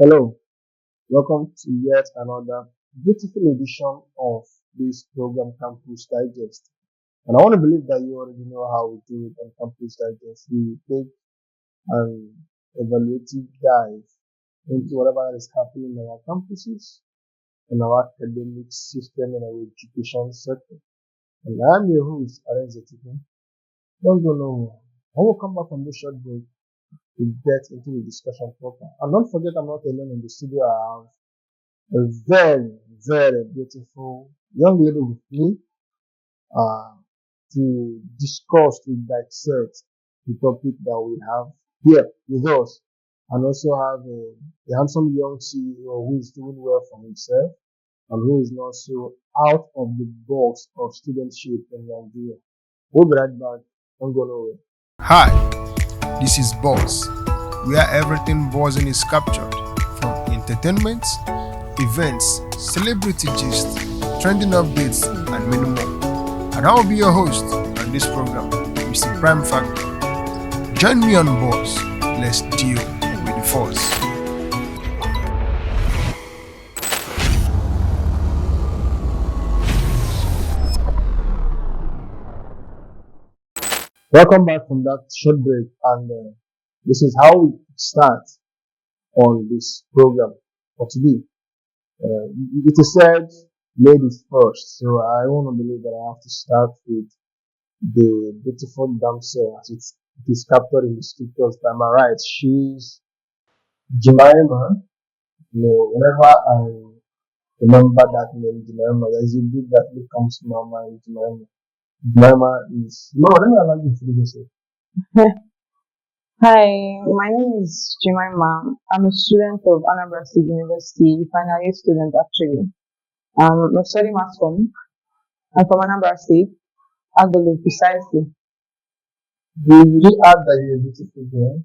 Hello, welcome to yet another beautiful edition of this program Campus Digest. And I want to believe that you already know how we do it on Campus Digest. We take an evaluative dive into whatever is happening in our campuses, in our academic system, in our education sector. And I'm your host, Aaron Zetikin. Don't go nowhere. I will come back from this short break to get into the discussion proper. And don't forget, I'm not alone in the studio. I have a very, very beautiful young lady with me uh, to discuss, to dissect the topic that we have here with us. And also have a handsome young CEO who is doing well for himself and who is not so out of the box of studentship in Nigeria. We'll be right back. Don't go nowhere. Hi, this is Boss, where everything buzzing is captured from entertainment, events, celebrity gist, trending updates, and many more. And I will be your host on this program, Mr. Prime Factor. Join me on Boss. Let's deal with the force. Welcome back from that short break. And this is how we start on this program for today. It is said ladies first, so I want to believe that I have to start with the beautiful damsel as it is captured in the scriptures. Am I right? She's Jemima. You know, whenever I remember that name, Jemima, there's a book that really comes to my mind. Jemima. Jemima is no. Let me allow you to introduce yourself. Hi, my name is Jemima. I'm a student of Anambra State University, final year student actually. I'm studying mass comm. I'm from Anambra State, Agolo precisely. You really add that you're a beautiful girl.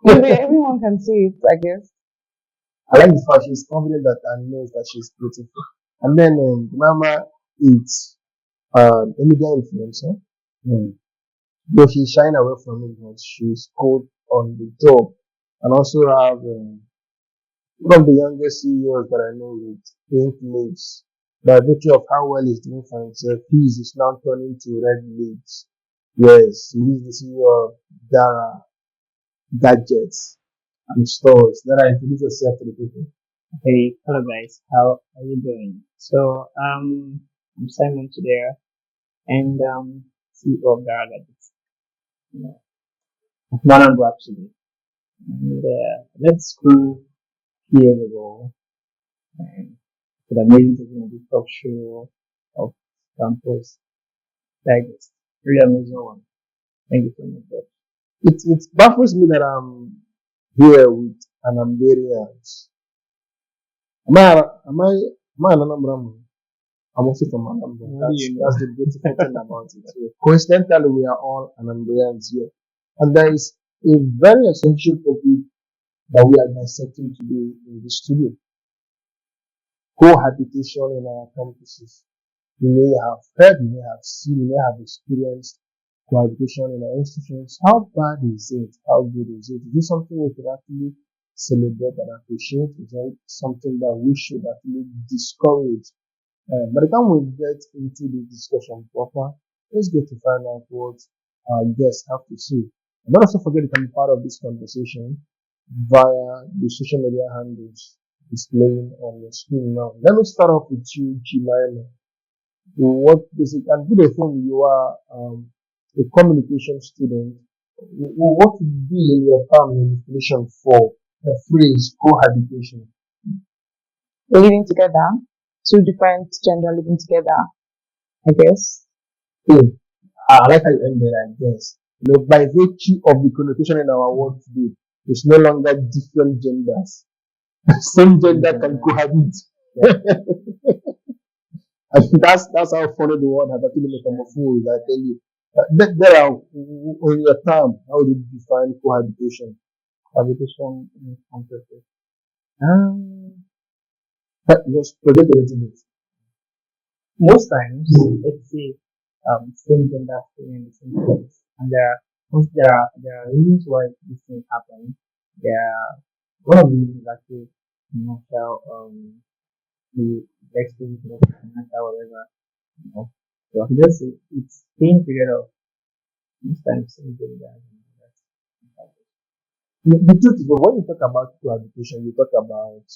Maybe everyone can see it, I guess. I like the fact she's confident that and knows that she's beautiful. And then Jemima is a media influencer. Mm. Though she's shying away from it, but she's good on the job. And also have one of the youngest CEOs that I know with pink leaves. By virtue of how well he's doing for himself, his is now turning to red leaves. Yes, he's the CEO of Dara Gadgets and Stores. Dara, introduce yourself to the people. Hey, hello guys, how are you doing? I'm Simon today, and CEO of Garaga, you know, Manango actually. And left school years ago, and it's amazing to be on the talk show of campus. Like, it's really amazing one. Thank you so much. Bro. It baffles me that I'm here with an Amberians. Am I an Anambra man? I'm also from Anambra. That's the beautiful thing about it. So coincidentally, we are all Anambrians here. And there is a very essential topic that we are dissecting today in the studio. Co-habitation in our campuses. You may have heard, you may have seen, you may have experienced cohabitation in our institutions. How bad is it? How good is it? Is it something we could actually celebrate and appreciate? Is it something that we should actually discourage? By the time we get into the discussion proper, let's get to find out what our guests have to say. And don't also forget you can be part of this conversation via the social media handles displaying on your screen now. Let me start off with you, Jemima. What basic and good thing you are a communication student. What would be in your family definition for the phrase cohabitation? Living together, two different gender living together, I guess. Hmm. I like how you ended, I guess. You know, by virtue of the connotation in our world today, it's no longer different genders. Same gender can cohabit. I think that's how funny the world has actually become a fool. I tell you. There are on your term, how do you define cohabitation? Habitation in complexes. Um, just forget a little bit. Most times, let's say, same gender staying in the same place, and there are there are reasons why this thing happens. There are one of the reasons is actually financial the exposition of financial whatever, you know. So just it's staying together most times something that The truth is, when you talk about cohabitation, you talk about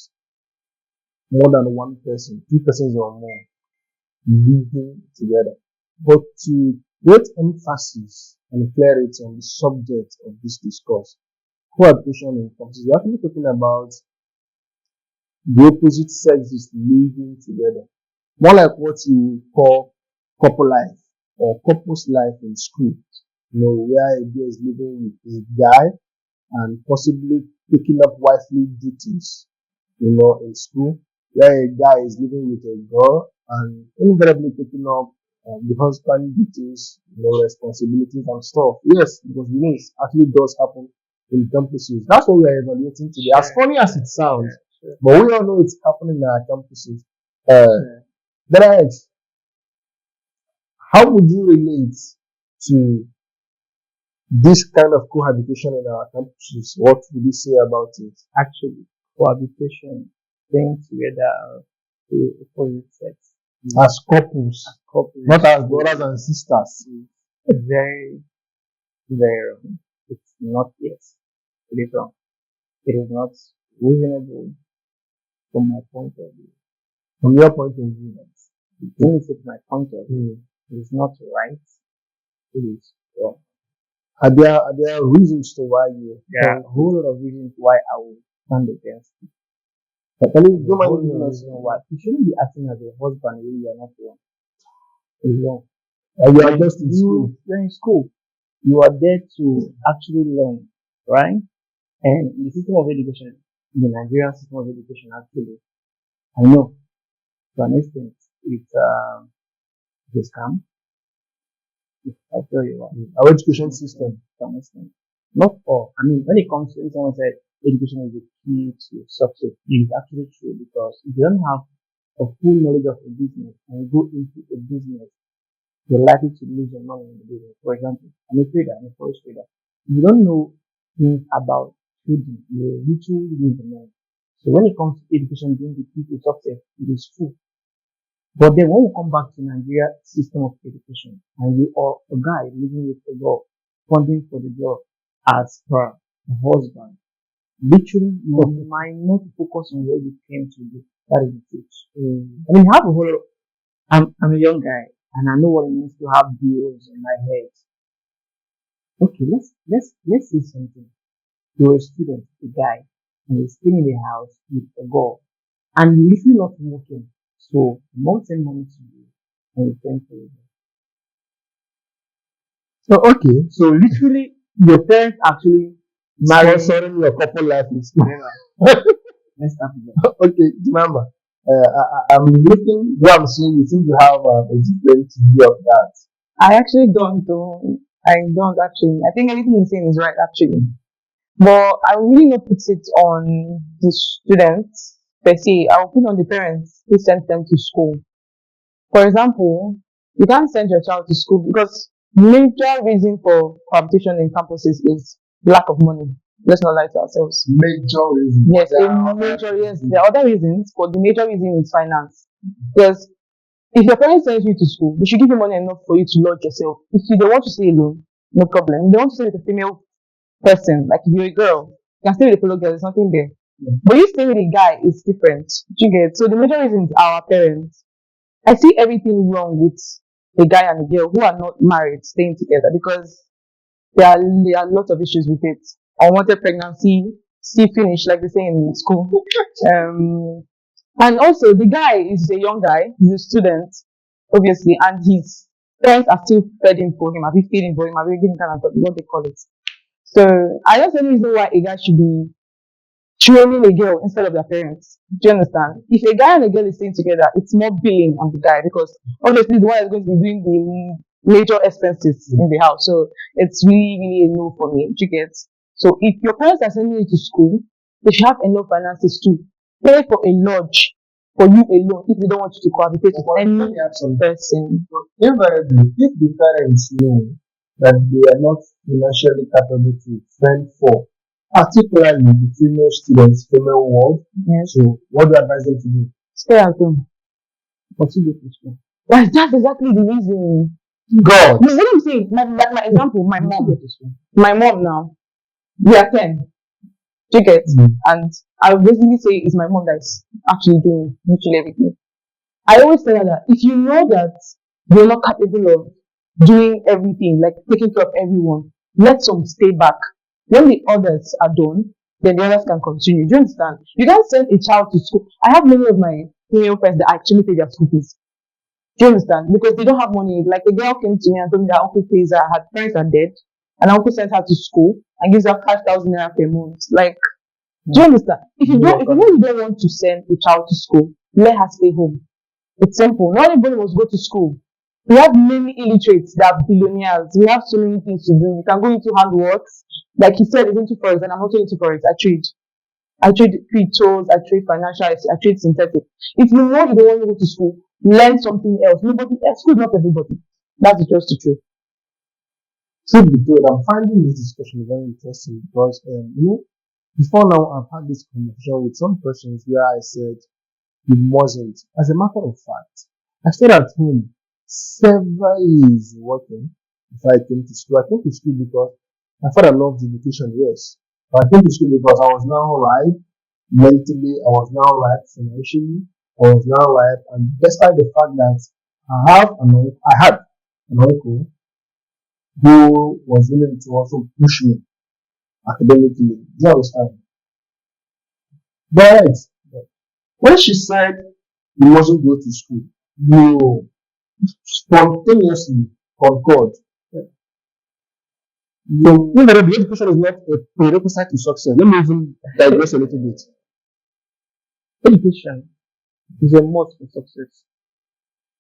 more than one person, two persons or more living together. But to put emphasis and clarity on the subject of this discourse, cohabitation encompasses, we're actually talking about the opposite sexes living together. More like what you call couple life or couples life in school. Where a girl is living with a guy and possibly taking up wifely duties, in school, where a guy is living with a girl and invariably taking up the husband duties, responsibilities and stuff. Yes, because it actually does happen in campuses. That's what we are evaluating today. As funny as it sounds, sure. but we all know it's happening in our campuses. Uh, then I ask, how would you relate to this kind of cohabitation in our campuses? What would you say about it? Actually cohabitation, staying together to opposite sex. As couples, Couples not as brothers and sisters. is very, very wrong. It's not yet. It is wrong. It is not reasonable from my point of view. From your point of view, When you take my point of view, it is not right. It is wrong. are there reasons to why you There are a whole lot of reasons why I will stand against it. can you There's do a my whole lot of business? reasons why you shouldn't be acting as a husband when you are not one. It's wrong. You are just in school. You're in school. You are there to actually learn, right? And the system of education, the Nigerian system of education actually, I know to an extent, it's a scam. I'll tell you what. Our education system. To an extent. Not all. I mean, when it comes to, if someone said education is the key to success, it is actually true because if you don't have a full knowledge of a business and you go into a business, you're likely to lose your money in the business. For example, I'm a trader, I'm a forex trader. If you don't know things about trading, you literally lose the money. So when it comes to education being the key to success, it is true. But then when we come back to Nigeria system of education and you are a guy living with a girl, funding for the girl as her husband, literally you might not focus on what you came to do. That is the truth. I mean, I have a whole lot. I'm a young guy and I know what it means to have bills in my head. Okay, let's say something. You're a student, a guy, and you're staying in the house with a girl, and you're literally not working. So mom send money to you and you send for you. So okay. So literally your parents actually marry. Sponsoring your couple life in school. Let's start with that. Okay, remember. I'm looking what I'm saying. You think you have a different view of that? I actually don't though. I don't actually. I think everything he's saying is right actually. But I will really not put it on the students per se. I will put on the parents who sent them to school. For example, you can't send your child to school because major reason for competition in campuses is lack of money. Let's not lie to ourselves. Major reason. Yes, a major yes. There are other reasons, but the major reason is finance. Because if your parents send you to school, they should give you money enough for you to lodge yourself. If you don't want to stay alone, no problem. If they want to stay with a female person, like if you're a girl, you can stay with a fellow girl, there's nothing there. But you stay with a guy, it's different. Do you get? So the major reason is our parents. I see everything wrong with a guy and a girl who are not married staying together because there are lots of issues with it. Unwanted pregnancy, see finish, like they say in school. Um, and also the guy is a young guy, he's a student, obviously, and his parents are still feeding for him, have you feeding for him, have you giving kind of what they call it. So I don't see any reason why a guy should be training a girl instead of their parents. Do you understand? If a guy and a girl is staying together, it's more billing on the guy because obviously the one is going to be doing the major expenses in the house. So it's really, really a no for me. Do you get? So if your parents are sending you to school, they should have enough finances to pay for a lodge for you alone if they don't want you to cohabitate with any person. Invariably, if the parents know that they are not financially capable to fend for, particularly the female students, female world. Yes. So, what do you advise them to do? Stay at home. What to do to school? That's exactly the reason. God. No, what I'm saying, my example, my What to mom. go to school? My mom now, we are 10. Do you get? And I would basically say it's my mom that's actually doing literally everything. I always tell her that if you know that you're not capable of doing everything, like taking care of everyone, let some stay back. When the others are done, then the others can continue. Do you understand? You can't send a child to school. I have many of my female friends that actually pay their school fees. Do you understand? Because they don't have money. Like a girl came to me and told me that uncle pays her, her parents are dead, and uncle sends her to school and gives her 5,000 naira per month. Like, do you understand? If you know you don't want to send a child to school, let her stay home. It's simple. Not everybody must go to school. We have many illiterates that are billionaires. We have so many things to do. We can go into handworks. Like he said, he's into forex, and I'm also into forex. I trade cryptos, I trade financial, I trade synthetic. If you know you don't want to go to school, learn something else. Nobody else, school is not everybody. That's just the truth. Truth be told, I'm finding this discussion very interesting because, before now, I've had this conversation with some persons where I said, you mustn't. As a matter of fact, I stayed at home several years working before I came to school. I came to school because my father loved education, yes. But I came to school because I was now right mentally, I was now right financially, I was now right, and despite the fact that I had an uncle who was willing to also push me academically. Do you understand? But when she said you mustn't go to school, you spontaneously concord. You know that the education is not a prerequisite to success. Let me even digress a little bit. Education is a must for success.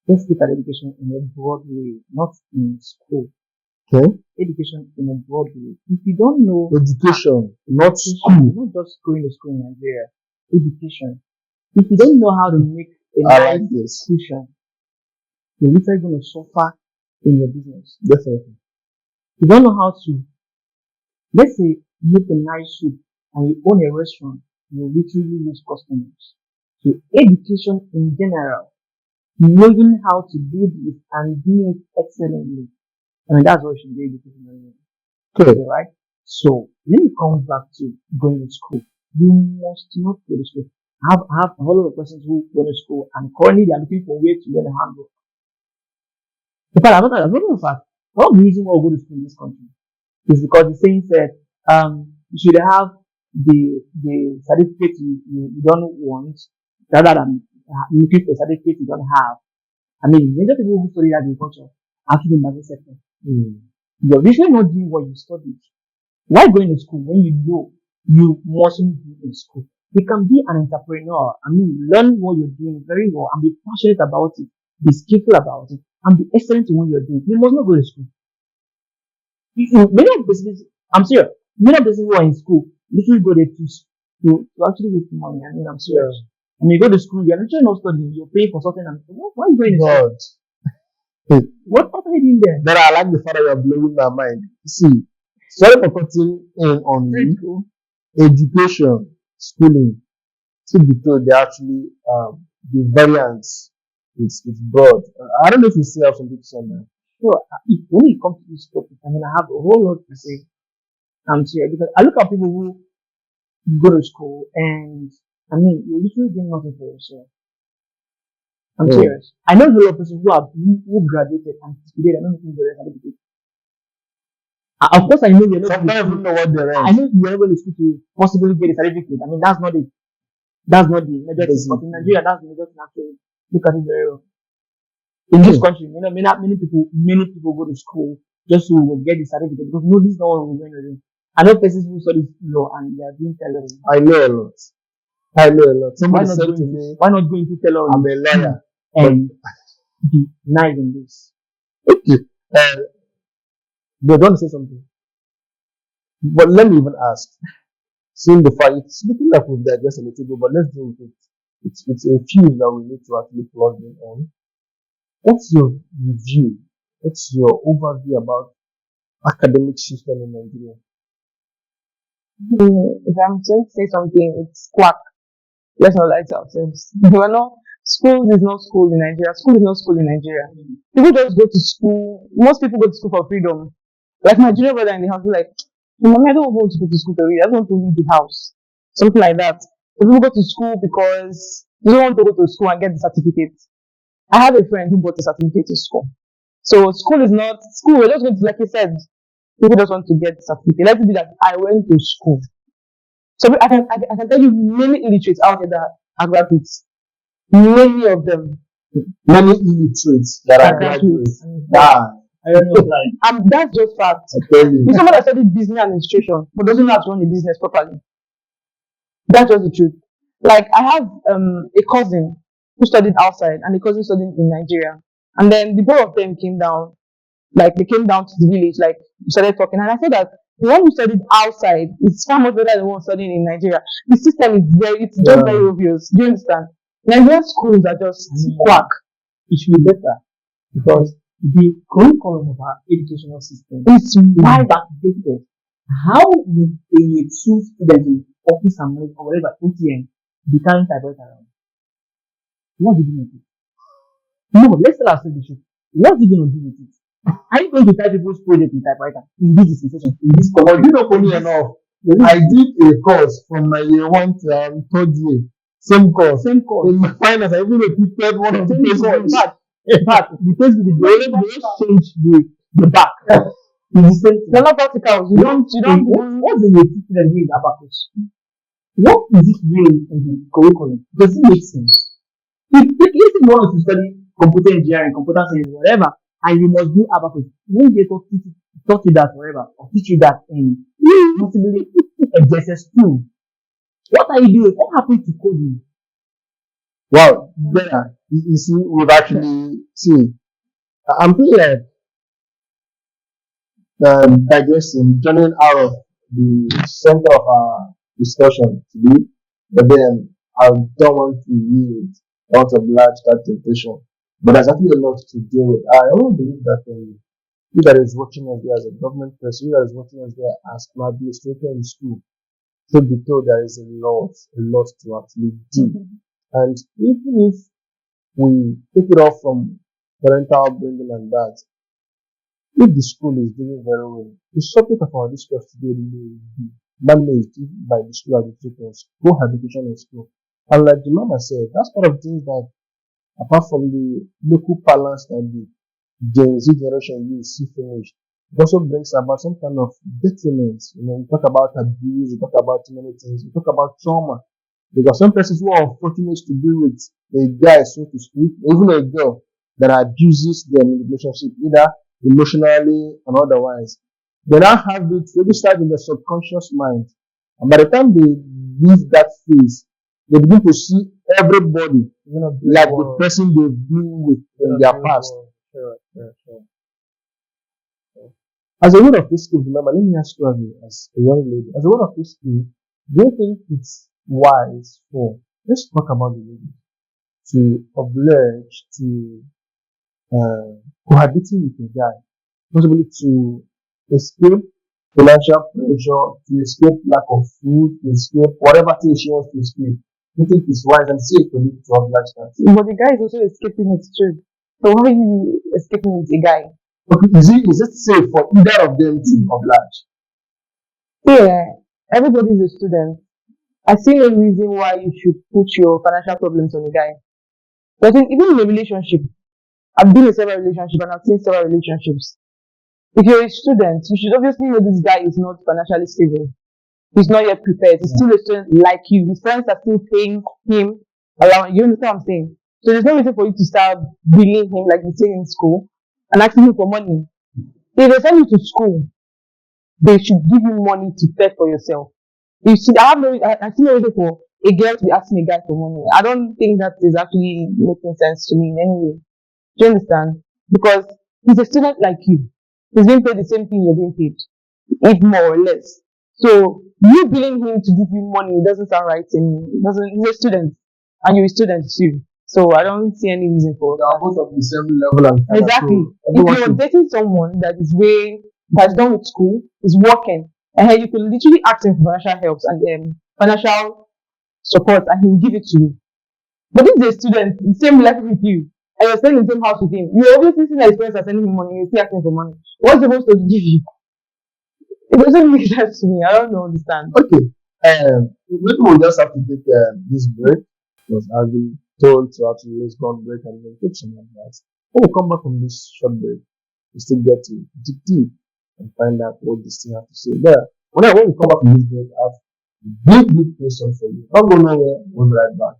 Let's look at education in a broad way, not in school. Okay? Education in a broad way. If you don't know Education, not education, school. not just going to school in Nigeria, education. If you don't know how to make a I nice like this. cushion, you're literally going to suffer in your business. Definitely. You don't know how to, let's say, make a nice soup and you own a restaurant, you literally lose customers. So education in general, knowing how to do this and doing it excellently. I mean, that's what should be education. Okay. Right? So when it comes back to going to school, you must not go to school. I have a whole lot of persons who went to school and currently they are looking for ways to learn a handbook. In fact, as a matter of fact, one of the reasons why we go to school in this country is because the saying said, you should have the certificate you don't want rather than looking for a certificate you don't have. I mean, major people who study agriculture actually in the sector. You're usually not doing what you studied. Why going to school when you know you mustn't be in school? You can be an entrepreneur. I mean, learn what you're doing very well and be passionate about it, be skillful about it, and be excellent in what you're doing. You must not go to school. Many of the business, I'm serious. Many of the people who are in school literally go there to actually waste money. I mean, I'm serious. When you go to school, you're literally not studying. You're paying for something. And why are you going to school? God. Hey, What are you doing there? but I like the fact that you're blowing my mind. See, sorry for cutting in on Very you. cool. Education, schooling, to be told, they actually the variance is broad. I don't know if you still have something to say on that. So when it comes to this topic, I mean, I have a whole lot to say. I'm serious because I look at people who go to school and I mean, you're literally doing nothing for yourself. I'm Oh. serious. I know a lot of people who graduated and today they're not looking for their certificate. Of course, I know you're not going to Sometimes I don't school. know what they're I know you're not going to school to possibly get a certificate. I mean, that's not it. That's not the major thing. But in Nigeria, that's the major thing actually. Look at it very well. In this country, many people go to school just to get the certificate because no, this is not what we're going to do. I know persons who study law and they are doing tailoring. I know a lot. I know a lot. Why Somebody not said going to to me, why not going to tailoring I'm a lawyer. and be nice in this? Okay. They don't say something. But let me even ask. Seeing the fact, it's looking like we've digressed a little bit, but let's deal with it. It's a few that we need to actually plug in on. What's your review? What's your overview about academic system in Nigeria? If I'm going to say something, it's quack. Let's not lie to ourselves. We're not, school is not school in Nigeria. School is not school in Nigeria. People just go to school. Most people go to school for freedom. Like my junior brother in the house, be like, Mommy, I don't want to go to school to read. I don't want to leave the house. Something like that. So people go to school because they don't want to go to school and get the certificate. I have a friend who bought a certificate to school. So school is not school. We're just going to, like you said, people just want to get the certificate. Let it be that I went to school. So I can tell you many illiterates out there that are graduates. Many of them Many illiterates that are are graduates. graduates. Ah, I don't know, like, And that's just fact. I tell you. If someone that studied business administration but doesn't know how to run a business properly, that's just the truth. Like I have a cousin who studied outside and a cousin studying in Nigeria. And then the both of them came down, like they came down to the village, like started talking. And I said that the one who studied outside is far much better than the one studying in Nigeria. The system is it's just very Yeah. obvious. Do you understand? Nigerian schools are just quack. it should be better because the curriculum of our educational system It's is wide. backdated. How will a two student in office and management or whatever ATM be carrying typewriter around? What's he going to do? No, let's tell ourselves the truth. What's he going to do with it? Are you going to type people's project in typewriter in this dispensation, in this But college? you know, funny enough, I did a course from my year one to third year. Same course. Same course. In my finance, I even repeated one of the Same course. textbooks. But the textbook, they just change the back. It's the same thing. They're not practicals. You don't What's the two student doing in abacus? What is it doing in the curriculum? Does it make sense? If you want to study computer engineering, computer science, whatever, and you must do abacus, won't they taught you that forever or teach you that in possibly a JSS2? What are you doing? What happened to coding? Wow, yeah. You see, we've actually see. I'm feeling like digressing, journeying out of the center of our discussion today, but then I don't want to yield. I want to oblige that temptation. But there's actually a lot to deal with. I only believe that you that is watching us there as a government person, you that is watching us there as an administrator in school, should be told there is a lot to actually do. And even if we take it off from parental upbringing and that, if the school is doing very well, the subject of our discourse today may be managed by the school administrators, co-habitation in school. And like the mama said, that's part of things that, apart from the local balance that the Gen Z generation use see finish, it also brings about some kind of detriment. We talk about abuse, we talk about too many things, we talk about trauma. Because some persons who are unfortunate to be with a guy, so to speak, even a girl that abuses them in the relationship, either emotionally and otherwise, they now have it registered in the subconscious mind. And by the time they leave that phase, they begin to see everybody like the person they've been with in their past. Sure. As a word of history, remember, let me ask you as a young lady, as a word of history, do you think it's wise for, let's talk about the lady, to oblige to cohabiting with a guy, possibly to escape financial pressure, to escape lack of food, to escape whatever thing she wants to escape? Do you think it's wise and safe for you to oblige that? But the guy is also escaping it too. So why are you escaping with a guy? Okay, is it safe for either of them to oblige? Yeah, everybody is a student. I see no reason why you should put your financial problems on a guy. But even in a relationship, I've been in several relationships and I've seen several relationships. If you're a student, you should obviously know this guy is not financially stable. He's not yet prepared. He's still a student like you. His friends are still paying him around. You understand what I'm saying? So there's no reason for you to start billing him like you say in school and asking him for money. If they send you to school, they should give you money to pay for yourself. You see, I see no reason for a girl to be asking a guy for money. I don't think that is actually making sense to me in any way. Do you understand? Because he's a student like you. He's being paid the same thing you're being paid, if more or less. So you billing him to give you money doesn't sound right to me. It doesn't. He's a student, and you're a student too. So I don't see any reason for They are both of the same level and exactly. so If you're dating someone that is way that's done with school, is working, and you could literally ask him for financial help and financial support, and he will give it to you. But this is a student, the same level with you, and you're staying in the same house with him. You obviously see that his parents are sending him money, you're still asking for money. What's the supposed to give you? It doesn't make sense to me. I don't understand. Okay. Maybe we'll just have to take this break because I've been told to actually let's go on break and then take some advice. When we come back from this short break, we still get to dig deep and find out what this thing has to say. There. When we come back from this break, I have a big question for you. Don't go nowhere. We'll be right back.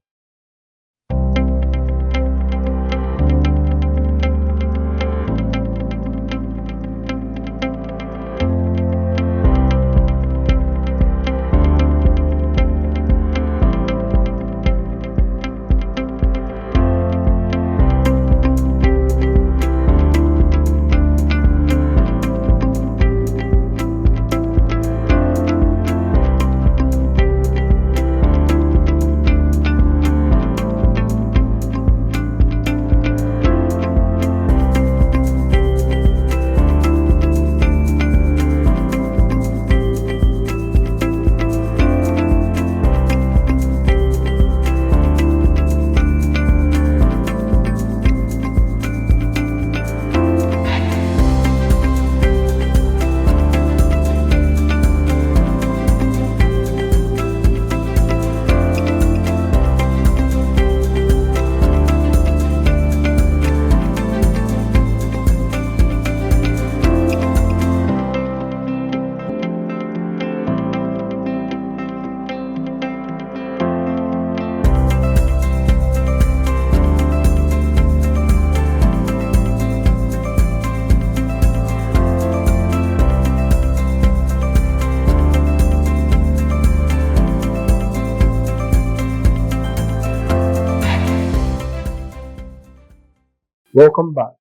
Welcome back.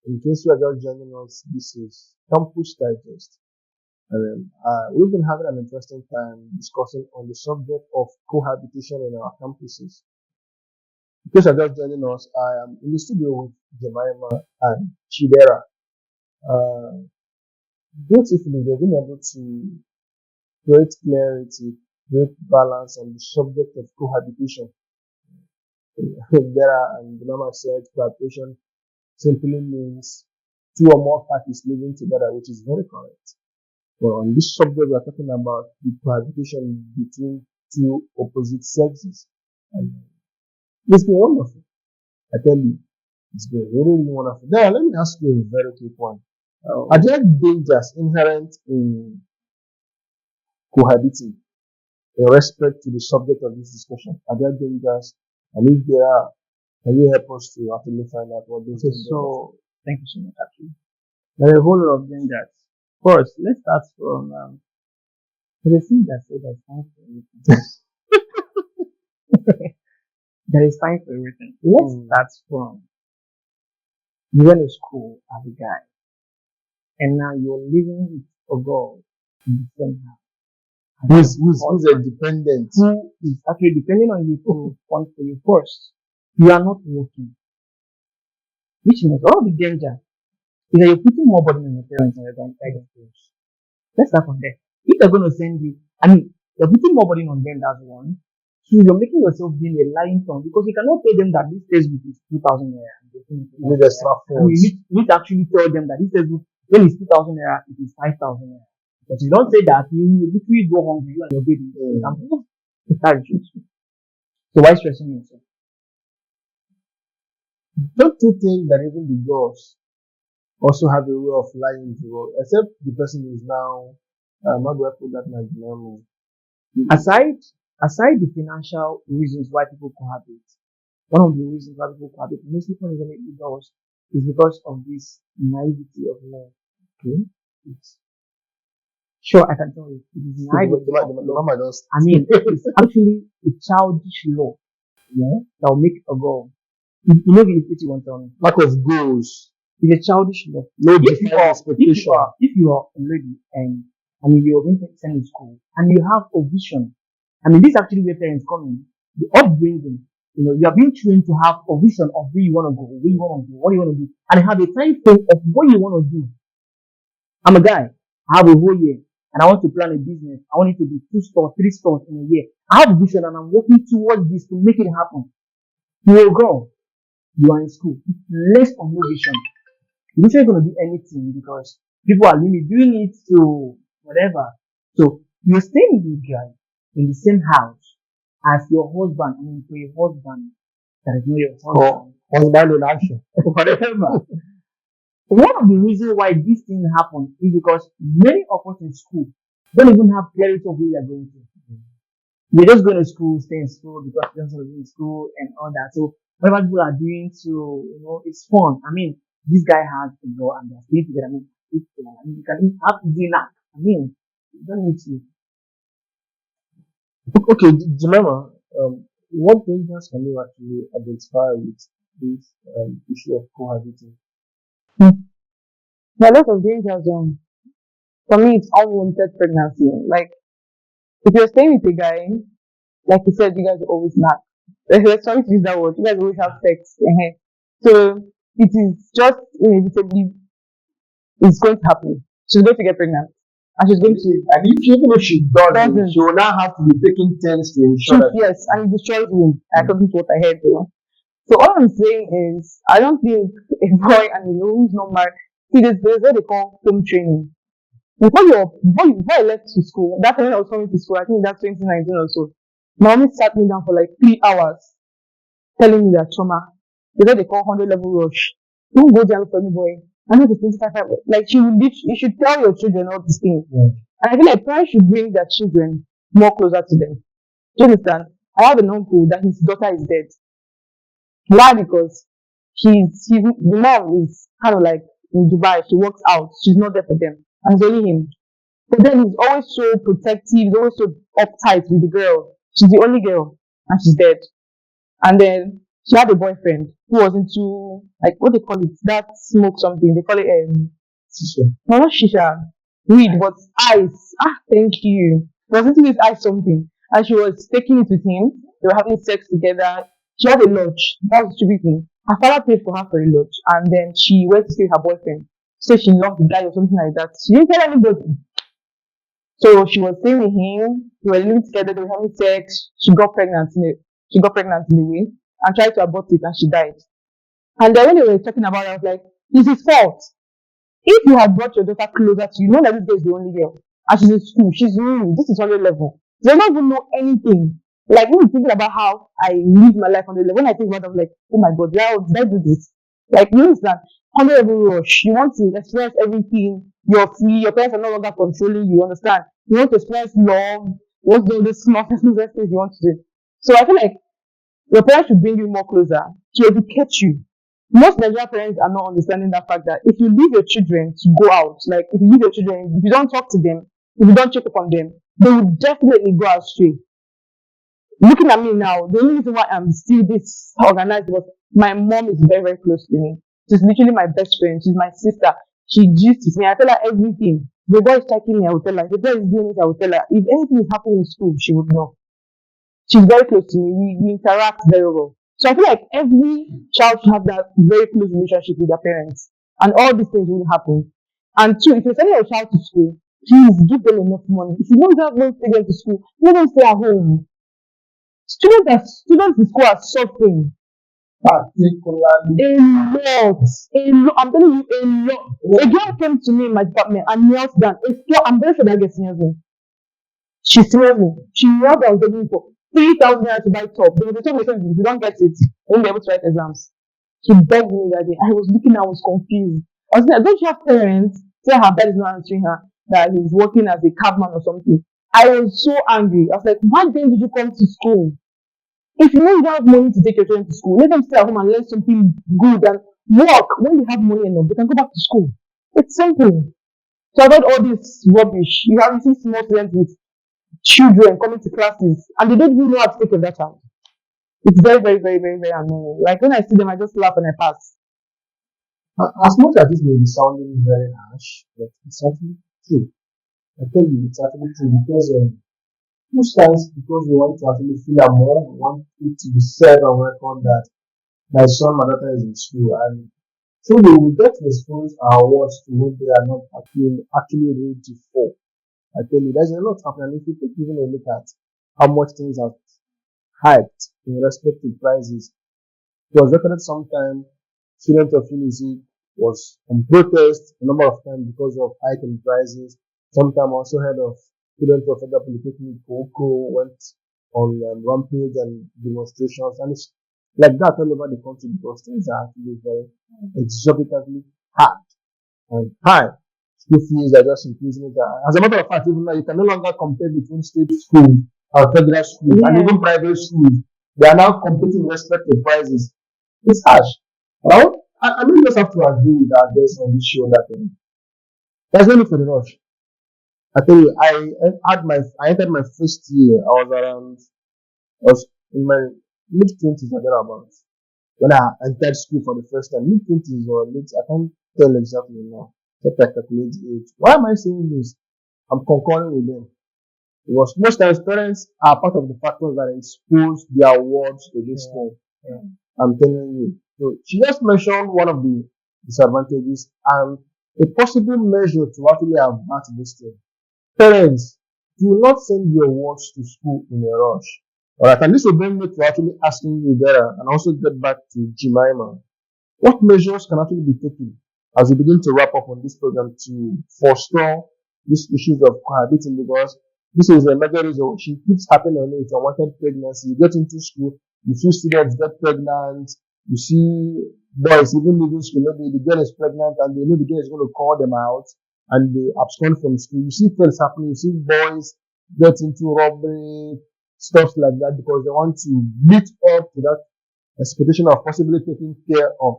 In case you are just joining us, this is Campus Digest. And we've been having an interesting time discussing on the subject of cohabitation in our campuses. In case you're just joining us, I am in the studio with Jemima and Chidera. Uh, Beautifully, they've been able to create clarity, create balance on the subject of cohabitation. There and the Mama said cohabitation simply means two or more parties living together, which is very correct. Well, on this subject, we are talking about the cohabitation between two opposite sexes. And it's been wonderful. I tell you, it's been really, really wonderful. Now, let me ask you a very quick one. Are there dangers inherent in cohabiting in respect to the subject of this discussion? Are there dangers? And if there are, can you help us to actually find out what those dangers are? So thank you so much. Actually, there are a whole lot of dangers. First, let's start from the thing that said there's time for everything. There is time for everything. Let's start from you went to school as a guy, and now you're living with a girl in the same house. Who's a dependent? Who is actually depending on you to fund for you first. You are not working, which means all the danger is that you're putting more burden on your parents and your guidance. Let's start from there. If they're going to send you, you're putting more burden on them, that's one. So you're making yourself being a lying tongue because you cannot tell them that this textbook is 2,000 naira. You need extra And you need to actually tell them that this textbook, when it's 2,000 naira, it is 5,000 naira. But you don't say that, you will literally go hungry, you and your baby. That's the truth. So why stressing yourself? Don't you think that even the girls also have a way of lying to us, except the person is now, how do I put that in my Aside the financial reasons why people cohabit, one of the reasons why people cohabit, mostly economically girls, is because of this naivety of love. Okay? Sure, I can tell you. It is naivety of love. It's actually a childish love, that will make a girl. You know the pretty one tell me. Lack of goals. It's a childish love. No defined expectation. If you are a lady and you're going to send to school and you have a vision, this is actually where parents come in. The upbringing, you are being trained to have a vision of where you want to go, where you want to do, what you want to do, and have a time frame of what you want to do. I'm a guy. I have a whole year and I want to plan a business. I want it to be 2 stores, 3 stores in a year. I have a vision and I'm working towards this to make it happen. You're a girl. You are in school. Less of no vision. You're not going to do anything because people are really doing it to whatever. So you're staying with the guy in the same house as your husband. I mean, for your husband that is not your Or husband. husband in action. Whatever. One of the reasons why this thing happens is because many of us in school don't even have clarity of where we are going to. We're just going to school, stay in school because we want to be in school and all that. So whatever people are doing to, it's fun. I mean, this guy has a girl and they're staying together. I mean, you can even have dinner. I mean, you don't need to. Okay, Jemima, what dangers can you actually identify with this issue of cohabiting? Hmm. There are a lot of dangers. For me, it's unwanted pregnancy. Like, if you're staying with a guy, like you said, you guys are always not. Sorry to use that word. You guys always have sex. So it is just inevitably it's going to happen. She's going to get pregnant, and she's going to And if even if she doesn't, doesn't. she will now have to be taking things to ensure Shoot, that. yes, and it destroys womb. I complete what I heard. So all I'm saying is, I don't think a boy and a girl who's not married. See, there's what they call home training. Before I left to school, that time when I was coming to school, I think that's 2019 or so. My mommy sat me down for like 3 hours telling me that trauma. They know they call 100 level rush. Don't go there for any boy. I know the 25. Like you should tell your children all these things. Yeah. And I feel like parents should bring their children more closer to them. Do you understand? I have an uncle that his daughter is dead. Why? Because the mom is kind of like in Dubai. She works out. She's not there for them. And it's only him. But then he's always so protective. He's always so uptight with the girl. She's the only girl. And she's dead. And then she had a boyfriend who was into, like, what they call it, that smoke something. They call it, Sister. no, not shisha, weed, but ice. Ah, thank you. She was into this ice something. And she was taking it with him. They were having sex together. She had a lodge. That was the stupid thing. Her father paid for her for a lodge. And then she went to see her boyfriend. So she loved the guy or something like that. She didn't tell anybody. So she was staying with him. They were living together. They were having sex. She got pregnant in a way and tried to abort it, and she died. And then when they were talking about it, I was like, it's his fault. If you had brought your daughter closer to you, know that this girl is the only girl, and she's in school, she's new. This is 100 level. They don't even know anything. Like when I'm thinking about how I live my life on the level, when I think about it, I'm like, oh my god, how did I do this? Like you understand, 100 level rush. You want to experience everything. You're free. Your parents are no longer controlling you. Understand? You want to experience love. You want to do all the small things you want to do. So I feel like your parents should bring you more closer to educate you. Most Nigerian parents are not understanding that fact that if you leave your children to go out, like if you leave your children, if you don't talk to them, if you don't check up on them, they will definitely go astray. Looking at me now, the only reason why I'm still this organized was my mom is very, very close to me. She's literally my best friend. She's my sister. She gist with me. I tell her everything. The boy is checking me, I will tell her. If the boy is doing it, I will tell her. If anything is happening in school, she would know. She's very close to me. We interact very well. So I feel like every child should have that very close relationship with their parents. And all these things will happen. And two, if you're sending your child to school, please give them enough money. If you don't have money to take them to school, let them stay at home. Students in school are suffering Particularly. a lot. I'm telling you, a lot. A girl came to me in my department and knelt down. I'm very sure that girl seniors me. She seniors me. She knelt down begging for 3,000 naira to buy top. There was a time they said, if you don't get it, you won't be able to write exams. She begged me that day. I was looking, I was confused. I was like, don't you have parents? Say her dad is not answering her, that he's working as a cabman or something. I was so angry. I was like, why then did you come to school? If you know you don't have money to take your children to school, let them stay at home and learn something good and work. When they have money enough, they can go back to school. It's simple. So avoid all this rubbish. You have seen small students with children coming to classes and they don't even know how to take care of that child. It's very, very, very, very, very annoying. Like when I see them, I just laugh and I pass. As much as this may be sounding very harsh, but it's actually true. I tell you, it's actually true because most times because we want to actually feel among, we want it to be said on record that my son, my daughter is in school, and So they will get to expose our words to what they are not actually ready for. I tell you, there's a lot happening. If you take even a look at how much things are hyped in respect to prices, it was recorded sometime students of Unity was on protest a number of times because of hike in prices. Sometime also heard of students of other polytechnic Oko went on rampage and demonstrations, and it's like that all over the country because things are actually very exorbitantly high and high. School fees are just increasing it. As a matter of fact, even now you can no longer compare between state schools and federal schools and Yeah. even private schools. They are now competing with respect to prices. It's harsh. Well, I mean, just have to agree with our guest on this show that there's no need for the rush. I tell you, I entered my first year. I was in my mid twenties or thereabouts when I entered school for the first time. Mid twenties or late, I can't tell exactly now. Let I calculate the age. Why am I saying this? I'm concurring with them. Because most times parents are part of the factors that expose their words to this thing. Yeah. I'm telling you. So she just mentioned one of the disadvantages and a possible measure to actually avert this thing. Parents, do not send your words to school in a rush. Alright, and this will bring me to actually asking you better and also get back to Jemima. What measures can actually be taken as we begin to wrap up on this program to forestall these issues of cohabiting because this is a major reason she keeps happening on it, unwanted pregnancy. You get into school, you see students get pregnant, you see boys even leaving school, maybe the girl is pregnant and they know the girl is going to call them out and they abscond from school. You see things happening, you see boys get into robbery, stuff like that because they want to meet up to that expectation of possibly taking care of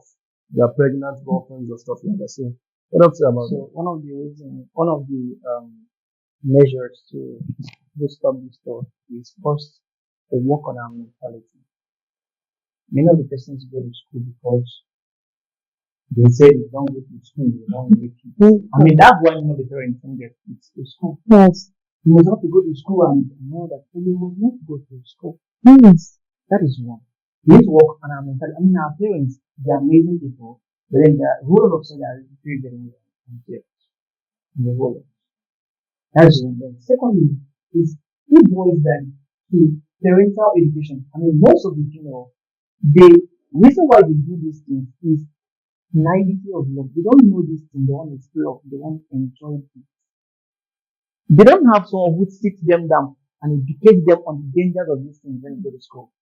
their pregnant girlfriends or stuff like that. So, what do you say about that? So one of the measures to stop this stuff is first to work on our mentality. Many of the persons go to school because they say they don't go to school, they don't make it. I mean, that's why many of the parents don't get kids to school. Yes. You must have to go to school and know that you must not go to school. Yes. That is wrong. We need to work on our mentality. I mean, our parents, they're amazing people, but then the whole of us are very, very unfair in the whole of us. That's one thing. Secondly, is it boils down to parental education. I mean, most of the the reason why they do these things is naivety of love. They don't know this thing, they want to play off, they want to enjoy it. They don't have someone who sits them down and educates them on the dangers of these things when they go to school.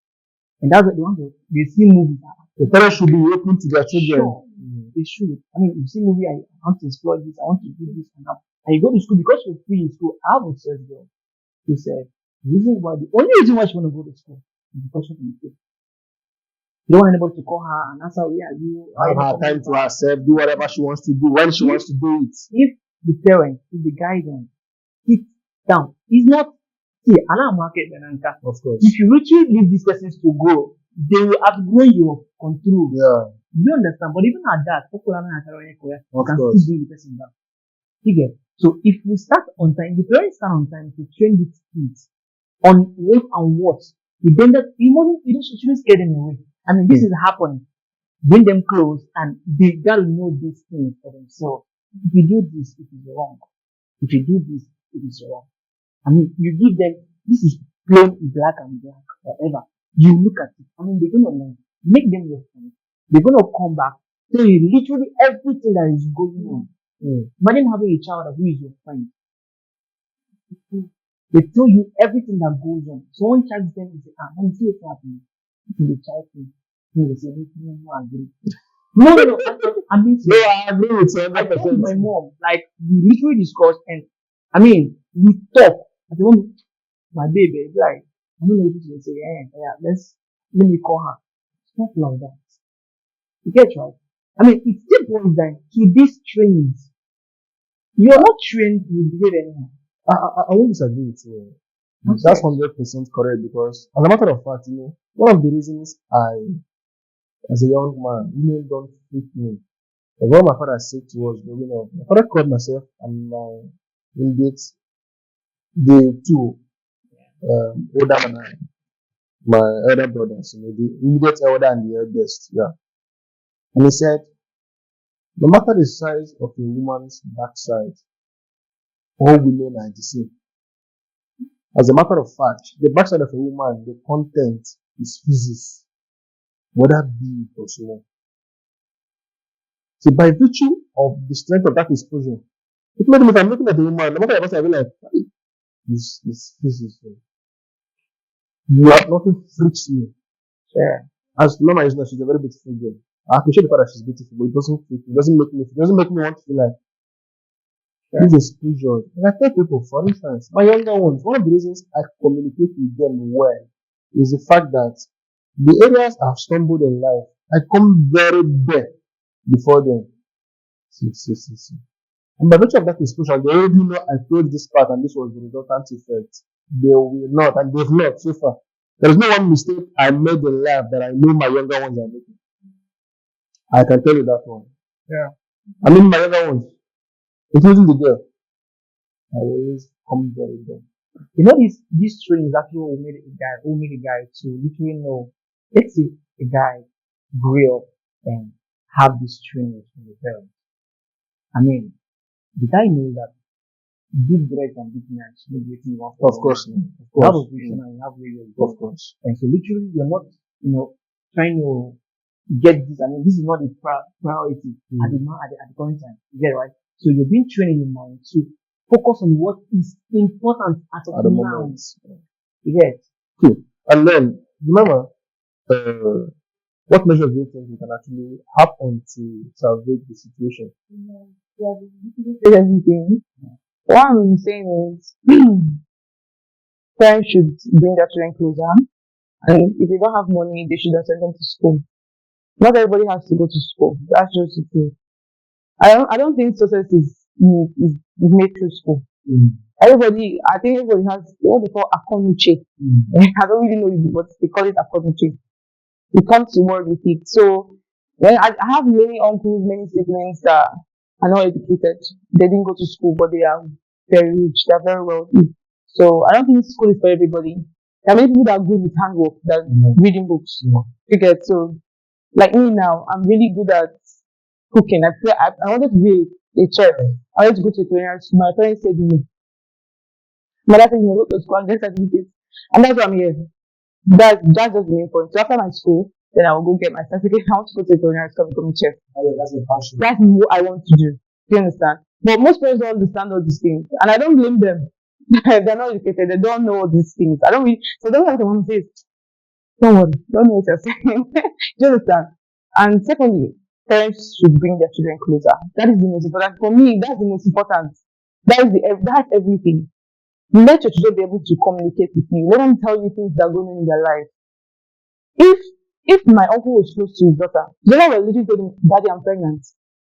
And that's what they want to, they see movies. The parents should be open to their children. Sure, they should. I mean, you see movie, I want to explore this, I want to do this and that. And you go to school because you're free in school. I have a third girl who said, the only reason why she want to go to school is because of the kid. You don't want anybody to call her and ask her, where are you? Have her time to herself, do whatever she wants to do when she wants to do it. If the parent, if the guidance, sit down, it's not, see, another market than anchor. Of course. If you really leave these persons to go, they will outgrow your control. Yeah, You understand? But even at that, you of can course. still bring the person down. You get? So if we start on time, the parents start on time to train these kids on what and what, then that you shouldn't scare them away. I mean, this is happening. Bring them close and they gotta know these things for themselves. If you do this, it is wrong. If you do this, it is wrong. I mean, you give them, this is plain black and black, whatever. You look at it. I mean, they're gonna learn. Make them your friends. They're gonna come back. Tell you literally everything that is going on. Imagine having a child who is your friend. They tell you everything that goes on. Someone charges them and say, let me see what's happening. The child thing. They say, no, I agree. No, I mean, No, I agree with you I told 100%. my mom, like, we literally discussed and, I mean, we talk. I said, my baby, like, I don't know if you say, let me call her. It's not like that. You get right? I mean, it still boils down to these trainings. You're not trained, you behave anyhow. I won't disagree with you. Okay. That's 100% correct because, as a matter of fact, one of the reasons as a young man, women don't fit me. But what my father said to us growing up, my father called myself and my immediate, the two older than I, my elder brothers, the immediate elder and the eldest, yeah. And he said, No matter the size of a woman's backside, all women are the same. As a matter of fact, the backside of a woman, the content is physics, whether big or small. So by virtue of the strength of that exposure, it made me, if I'm looking at the woman, no matter the backside, I be like, "Hey, this physics. You have nothing freaks me. Yeah. As Loma is not, she's a very beautiful girl. I appreciate the fact that she's beautiful, but it doesn't freak me. It doesn't make me want to feel like this exposure. And I tell people, for instance, my younger ones, one of the reasons I communicate with them well is the fact that the areas I've stumbled in life, I come very bare before them. See. And by virtue of that exposure, they already know I told this part and this was the resultant effect. They will not, and they've not so far. There is no one mistake I made in life that I know my younger ones are making. I can tell you that one. Yeah. I mean, my younger ones, including the girl, I always come very bare. You know, this training is actually what made a guy to literally know. Let's say a guy grew up and have this training from the parents. I mean, the guy knows that big bread and big nice, maybe you want Of course, you of have course, a vision and you have radio. of course. And so literally you're not, trying to get this. I mean, this is not the priority at the current time. You get it, right? So you're being trained in your mind to focus on what is important at At the the moment. moment. You get it? Cool. And then, remember, what measures do you think we can actually happen to salvage the situation? Yeah, say everything. What I'm saying is, parents should bring their children closer, and if they don't have money, they should send them to school. Not everybody has to go to school. That's just the thing. I don't think success is made through school. I think everybody has what they call akonuche. I don't really know it, but they call it akonuche. You come to work with it. So when I have many uncles, many siblings that are not educated. They didn't go to school, but they are very rich. They are very wealthy. So I don't think school is for everybody. There are many people that are good with handwork, that reading books. You get so like me now, I'm really good at cooking. I wanted to be a chef. I wanted to go to a culinary school. My parents said no. My dad said no, go to school and get certificates. And that's why I'm here. That's just the main point. So after my school, then I will go get my certificate. I want to go to a culinary school and become a chef. That's a passion. That's what I want to do. Do you understand? But most parents don't understand all these things. And I don't blame them. They're not educated. They don't know all these things. I don't really, so don't have to mom says, don't worry, don't know what you're saying. Do you understand? And secondly, parents should bring their children closer. That is the most important. For me, that's the most important. That's everything. Let your children be able to communicate with you. Let them tell you things that are going on in their life. If my uncle was close to his daughter, the other will literally tell him, Daddy, I'm pregnant.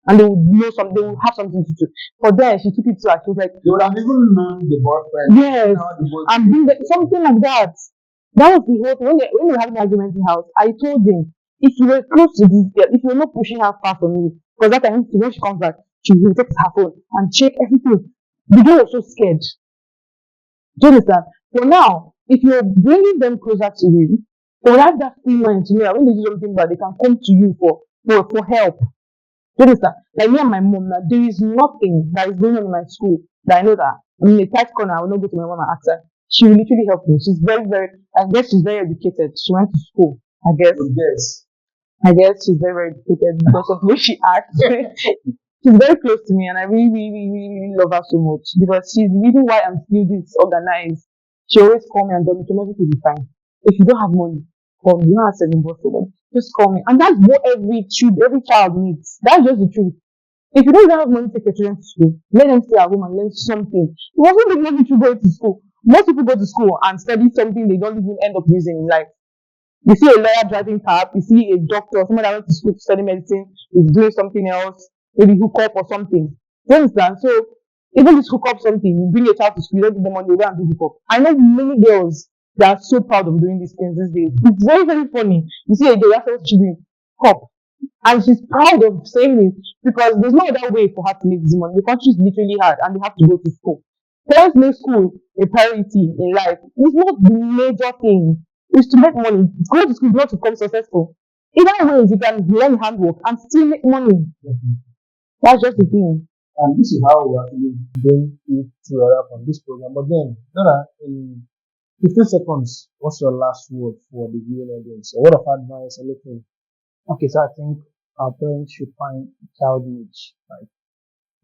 And they would know something, they would have something to do. For there, she took it to her. She was like, You would have even known the boyfriend. yes, and something like that. That was the whole thing. When they were having arguments in the house, I told him, if you were close to this girl, if you were not pushing her far from you, because that time when she comes back, she will take her phone and check everything. The girl was so scared. Do you understand? So now, if you're bringing them closer to you, they will have that free mind to know that when they do something bad, they can come to you for help. Do you understand? Like me and my mom, now there is nothing that is going on in my school that I know that I'm in a tight corner. I will not go to my mom and ask her. She will literally help me. She's very, very, I guess she's very educated. She went to school. Yes. I guess she's very, very educated because of the way she acts. She's very close to me, and I really, really, really, really love her so much because she's the reason why I'm still this organized. She always call me and tell me, everything will be fine. If you don't have money, call me. You don't have saving box for money. Just call me. And that's what every child needs. That's just the truth. If you don't even have money to take your children to school, let them stay at home and learn something. It wasn't the money to go to school. Most people go to school and study something they don't even end up using in life. You see a lawyer driving cab, you see a doctor, someone that went to school to study medicine is doing something else, maybe hook up or something. Do you understand? So even this hook up something, you bring a child to school, you don't give them money, they go and do hook up. I know many girls that are so proud of doing these things these days. It's very, very funny. You see a girl, that's what she's doing. Hook up. And she's proud of saying it because there's no other way for her to make this money. The country is literally hard and they have to go to school. Parents make school a priority in life. It's not the major thing. It's to make money. Go to school is not to become successful. Either way, you can learn handwork and still make money. That's just the thing. And this is how we actually bring it to up on this program. But then, Nora, in 15 seconds, what's your last word for the viewing audience? A word of advice, anything? Okay, so I think our parents should find child niche, like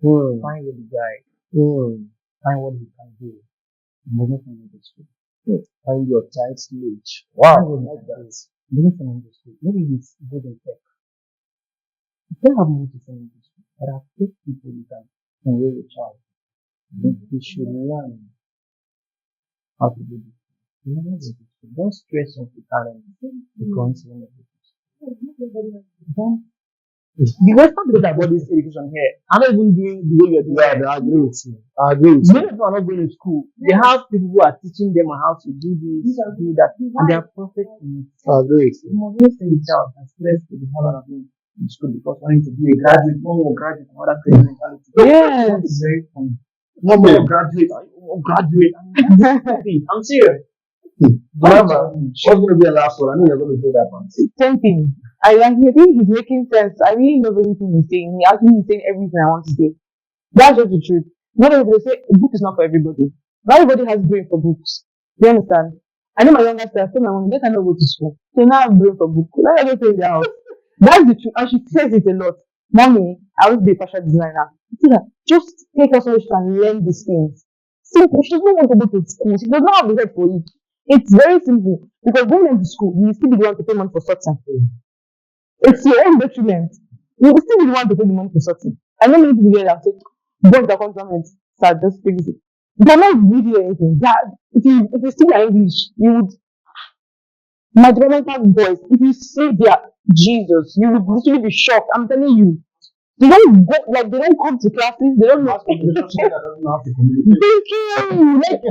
Hmm. find what the guy, Hmm. find what he can do, moving from industry. Find your child's niche. Wow, Find what I he like can do, that. moving from industry. Maybe he's good in tech. You don't have money to send industry. There are tech people you can enroll your child. They should learn how to do this. Learn this. Don't stress on the talent because one of it. Don't the worst part about this education here, I'm not even doing the way you're doing Yeah, it. I agree with you. I agree with Many you. people are not going to school. They have people who are teaching them how to do this, do that, and they are perfect in it. I agree with you. You must not send your child and stress to the hell out of him in school because wanting to be a graduate, one more graduate, another crazy mentality. Yes. It's very funny. One more graduate, one more graduate. I'm serious. Remember, what's going to be the last one? I know you're going to do that one. Same thing. I think he's making sense. I really love everything he's saying. He actually is saying everything I want to say. That's just the truth. Not everybody say a book is not for everybody. Not everybody has brain for books. Do you understand? I know my younger sister, I told my mom, let her not go to school. So now I'm brain for books. Let her go stay in the house. That's the truth. And she says it a lot. Mommy, I will be a fashion designer. See that? Just take her so she can learn these things. Simple. She doesn't want to go to school. She does not have the head for it. It's very simple. Because going to school, you still be the one to pay money for something. It's your own detriment. You will still be the one to pay the money for something. I know many people here that say, boys that come from it, start just fix it. They're not reading anything. If you speak English, you would, my developmental boys, if you see their Jesus, you would literally be shocked. I'm telling you. They don't go, like, they don't come to classes, they don't know. Thank you. Like,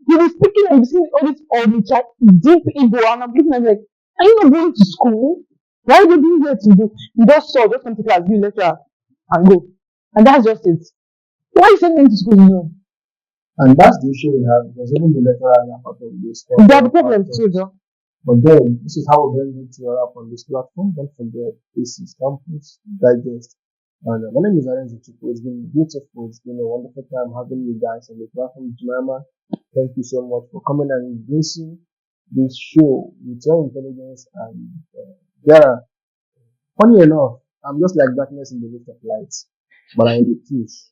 you be speaking and you see all the chat, deep ego, and I'm looking at like, are you not going to school? Why are you being here to do? You just come to class, you lecture, and go. And that's just it. Why are you sending them to school? No. And that's the issue we have because even the lecturers are part of this. They are the problem too, though. But then, this is how we bring it to you up on this platform. Don't forget, this is Campus Digest. And my name is Aaron Zichuku. It's been beautiful. It's been a wonderful time having you guys on the platform. Jemima, thank you so much for coming and embracing this show with your intelligence. And yeah, funny enough, I'm just like darkness in the midst of lights, but I refuse.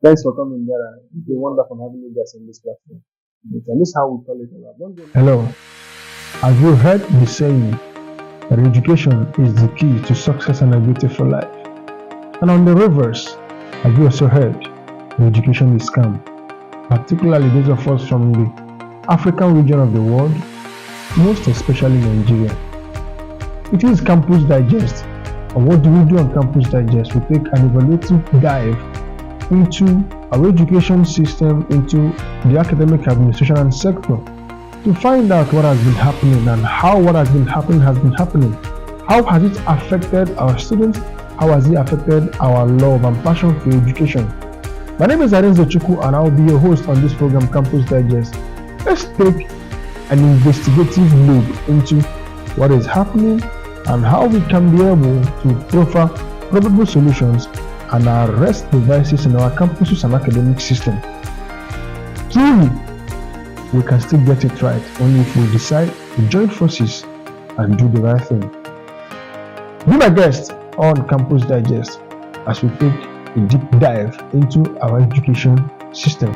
Thanks for coming, Dara. It's been wonderful having you guys on this platform. And this is how we call it. Don't go. Hello. Have you heard the saying that education is the key to success and a beautiful life? And on the reverse, have you also heard that education is scam? Particularly those of us from the African region of the world, most especially Nigeria. It is Campus Digest. And what do we do on Campus Digest? We take an evaluative dive into our education system, into the academic administration and sector to find out what has been happening and how what has been happening has been happening. How has it affected our students? How has it affected our love and passion for education? My name is Aaron Zichuku and I'll be your host on this program, Campus Digest. Let's take an investigative look into what is happening and how we can be able to offer probable solutions and arrest devices in our campuses and academic system. Truly, we can still get it right only if we decide to join forces and do the right thing. Be my guest on Campus Digest as we take a deep dive into our education system.